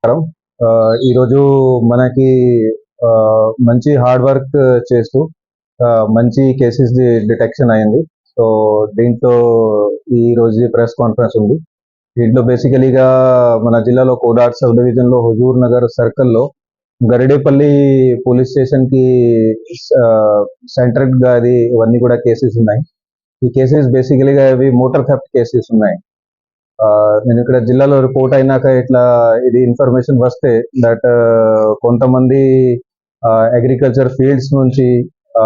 నమస్కారం. ఈరోజు మనకి మంచి హార్డ్ వర్క్ చేస్తూ మంచి కేసెస్ డిటెక్షన్ అయింది. సో దీంట్లో ఈ రోజు ప్రెస్ కాన్ఫరెన్స్ ఉంది. దీంట్లో బేసికలీగా మన జిల్లాలో కోదాడ్ సబ్ డివిజన్ లో హుజూర్ నగర్ సర్కిల్లో గరిడేపల్లి పోలీస్ స్టేషన్ కి సెంటర్ గా ఇవన్నీ కూడా కేసెస్ ఉన్నాయి. ఈ కేసెస్ బేసికలీగా ఇవి మోటార్ థెఫ్ట్ కేసెస్ ఉన్నాయి. నేను ఇక్కడ జిల్లాలో రిపోర్ట్ అయినాక ఇట్లా ఇది ఇన్ఫర్మేషన్ వస్తే దట్ కొంతమంది అగ్రికల్చర్ ఫీల్డ్స్ నుంచి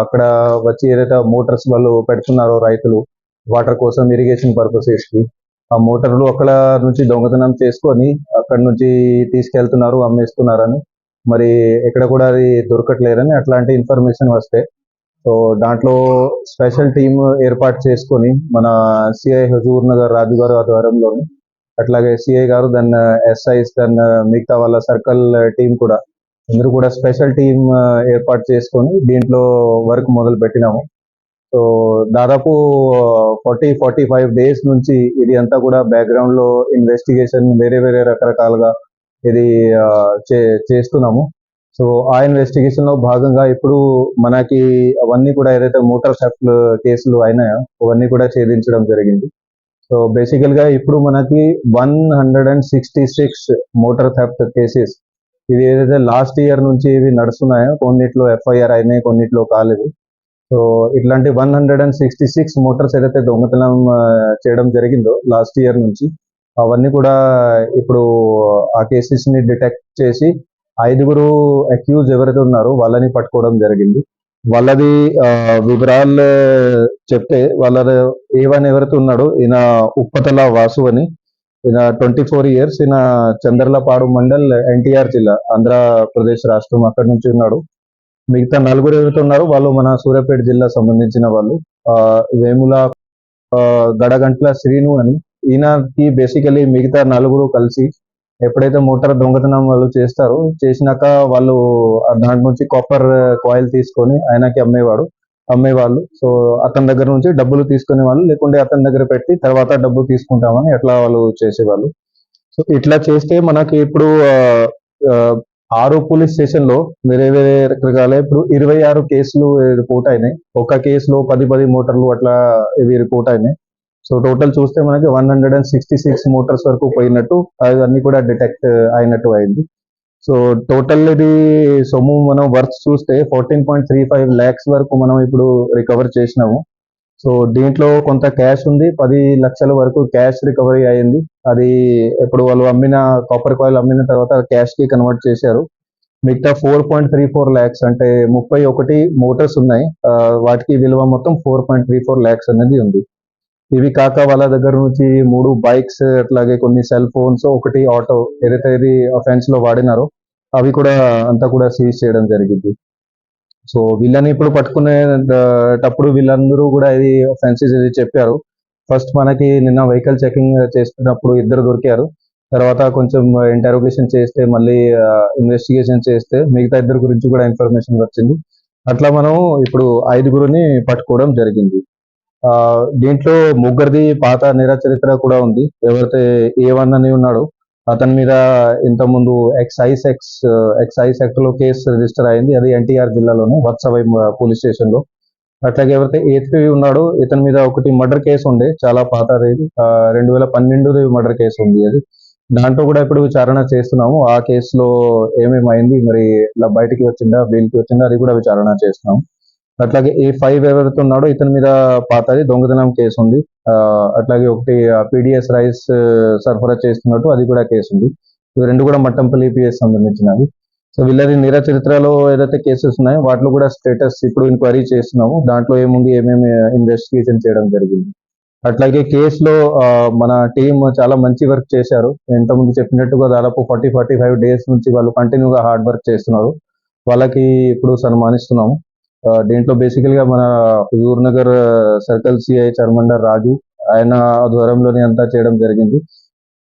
అక్కడ వచ్చి ఏదైతే మోటార్స్ వాళ్ళు పెడుతున్నారో రైతులు వాటర్ కోసం ఇరిగేషన్ పర్పసెస్ కి ఆ మోటార్లు అక్కడ నుంచి దొంగతనం చేసుకొని అక్కడ నుంచి తీసుకెళ్తున్నారు, అమ్మేస్తున్నారని, మరి ఎక్కడ కూడా అది దొరకట్లేదని అట్లాంటి ఇన్ఫర్మేషన్ వస్తే సో దాంట్లో స్పెషల్ టీమ్ ఏర్పాటు చేసుకొని మన సిఐ హుజూర్ నగర్ రాజు గారు ఆధ్వర్యంలోని అట్లాగే సిఐ గారు దాన్ని ఎస్ఐస్ దాన్ని మిగతా వాళ్ళ సర్కిల్ టీం కూడా అందరూ కూడా స్పెషల్ టీం ఏర్పాటు చేసుకొని దీంట్లో వర్క్ మొదలు పెట్టినాము. సో దాదాపు 45 డేస్ నుంచి ఇది అంతా కూడా బ్యాక్గ్రౌండ్ లో ఇన్వెస్టిగేషన్ వేరే వేరే రకరకాలుగా ఇది చేస్తున్నాము. సో ఆ ఇన్వెస్టిగేషన్ లో భాగంగా ఇప్పుడు మనకి అవన్నీ కూడా ఏదైతే మోటార్ థెఫ్ట్ కేసులు అయినాయో అవన్నీ కూడా ఛేదించడం జరిగింది. సో బేసికల్ గా ఇప్పుడు మనకి 166 మోటార్ థెఫ్ట్ కేసెస్ ఇది ఏదైతే లాస్ట్ ఇయర్ నుంచి ఇవి నడుస్తున్నాయో కొన్నిట్లో ఎఫ్ఐఆర్ అయినాయి, కొన్నిట్లో కాలేదు. సో ఇట్లాంటి 166 మోటార్స్ ఏదైతే దొంగతనం చేయడం జరిగిందో లాస్ట్ ఇయర్ నుంచి అవన్నీ కూడా ఇప్పుడు ఆ కేసెస్ ని డిటెక్ట్ చేసి 5 అక్యూజ్ ఎవరైతే ఉన్నారో వాళ్ళని పట్టుకోవడం జరిగింది. వాళ్ళది వివరాలు చెప్తే వాళ్ళ A1 ఎవరైతే ఉన్నాడో ఈయన ఉప్పతల వాసు అని, ఈయన 24 years, ఈయన చంద్రలపాడు మండల్ NTR జిల్లా ఆంధ్రప్రదేశ్ రాష్ట్రం అక్కడి నుంచి ఉన్నాడు. మిగతా 4 ఎవరైతే ఉన్నారో వాళ్ళు మన సూర్యాపేట జిల్లా సంబంధించిన వాళ్ళు. వేముల గడగంట్ల శ్రీను అని, ఈయనకి బేసికలీ మిగతా 4 కలిసి ఎప్పుడైతే మోటార్ దొంగతనం వాళ్ళు చేస్తారో చేసినాక వాళ్ళు దాంట్ నుంచి కాపర్ కాయిల్ తీసుకొని ఆయనకి అమ్మేవాళ్ళు. సో అతని దగ్గర నుంచి డబ్బులు తీసుకునే వాళ్ళు, లేకుంటే అతని దగ్గర పెట్టి తర్వాత డబ్బు తీసుకుంటామని ఎట్లా వాళ్ళు చేసేవాళ్ళు. సో ఇట్లా చేస్తే మనకి ఇప్పుడు 6 పోలీస్ స్టేషన్ లో వేరే వేరే రకరకాల ఇప్పుడు 26 కేసులు రిపోర్ట్ అయినాయి. ఒక కేసులో 10 మోటార్లు అట్లా ఇవి రిపోర్ట్ అయినాయి. సో టోటల్ చూస్తే మనకి 166 మోటార్స్ వరకు పోయినట్టు అవన్నీ కూడా డిటెక్ట్ అయినట్టు అయింది. సో టోటల్ ఇది సొమ్ము మనం వర్త్ చూస్తే 14.35 lakhs వరకు మనం ఇప్పుడు రికవర్ చేసినాము. సో దీంట్లో కొంత క్యాష్ ఉంది, 10 లక్షల వరకు క్యాష్ రికవరీ అయింది. అది ఇప్పుడు వాళ్ళు అమ్మిన కాపర్ కాయిల్ అమ్మిన తర్వాత క్యాష్ కి కన్వర్ట్ చేశారు. మిగతా 4.34 lakhs అంటే 31 మోటార్స్ ఉన్నాయి, వాటికి విలువ మొత్తం 4.34 lakhs అనేది ఉంది. ఇవి కాక వాళ్ళ దగ్గర నుంచి 3 బైక్స్, అట్లాగే కొన్ని సెల్ ఫోన్స్, 1 ఆటో ఏదైతే ఇది అఫెన్స్ లో వాడినారో అవి కూడా అంతా కూడా సీజ్ చేయడం జరిగింది. సో వీళ్ళని ఇప్పుడు పట్టుకునేటప్పుడు వీళ్ళందరూ కూడా ఇది అఫెన్సెస్ ఇది చెప్పారు. ఫస్ట్ మనకి నిన్న వెహికల్ చెకింగ్ చేస్తున్నప్పుడు 2 దొరికారు. తర్వాత కొంచెం ఇంటరోగేషన్ చేస్తే మళ్ళీ ఇన్వెస్టిగేషన్ చేస్తే మిగతా 2 గురించి కూడా ఇన్ఫర్మేషన్ వచ్చింది. అట్లా మనం ఇప్పుడు 5 పట్టుకోవడం జరిగింది. దీంట్లో 3 పాత నేర చరిత్ర కూడా ఉంది. ఎవరైతే A1 అని ఉన్నాడో అతని మీద ఇంతకుముందు ఎక్సైజ్ యాక్ట్ లో కేసు రిజిస్టర్ అయింది. అది NTR జిల్లాలోనే వత్సవై పోలీస్ స్టేషన్ లో. అట్లాగే ఎవరైతే A3 ఉన్నాడో ఇతని మీద ఒకటి మర్డర్ కేసు ఉండే, చాలా పాతది, 2012 మర్డర్ కేసు ఉంది. అది దాంట్లో కూడా ఇప్పుడు విచారణ చేస్తున్నాము. ఆ కేసులో ఏమేమైంది, మరి ఇలా బయటికి వచ్చిందా, బెయిల్కి వచ్చిందా, అది కూడా విచారణ చేస్తున్నాము. అట్లాగే A5 ఎవరైతే ఉన్నాడో ఇతని మీద పాతది దొంగతనం కేసు ఉంది. అట్లాగే ఒకటి PDS రైస్ సరఫరా చేస్తున్నట్టు అది కూడా కేసు ఉంది. ఇవి 2 కూడా మట్టంపల్లి PS సంబంధించినవి. సో వీళ్ళది నేర చరిత్రలో ఏదైతే కేసెస్ ఉన్నాయో వాటిలో కూడా స్టేటస్ ఇప్పుడు ఎంక్వైరీ చేస్తున్నాము. దాంట్లో ఏముంది, ఏమేమి ఇన్వెస్టిగేషన్ చేయడం జరిగింది. అట్లాగే కేసులో మన టీం చాలా మంచి వర్క్ చేశారు. ఇంతకుముందు చెప్పినట్టుగా దాదాపు 45 డేస్ నుంచి వాళ్ళు కంటిన్యూగా హార్డ్ వర్క్ చేస్తున్నారు. వాళ్ళకి ఇప్పుడు సన్మానిస్తున్నాము. దీంట్లో బేసికల్ గా మన హుజూర్ నగర్ సర్కిల్ సిఐ చర్మండర్ రాజు ఆయన ఆధ్వర్యంలోనే అంతా చేయడం జరిగింది.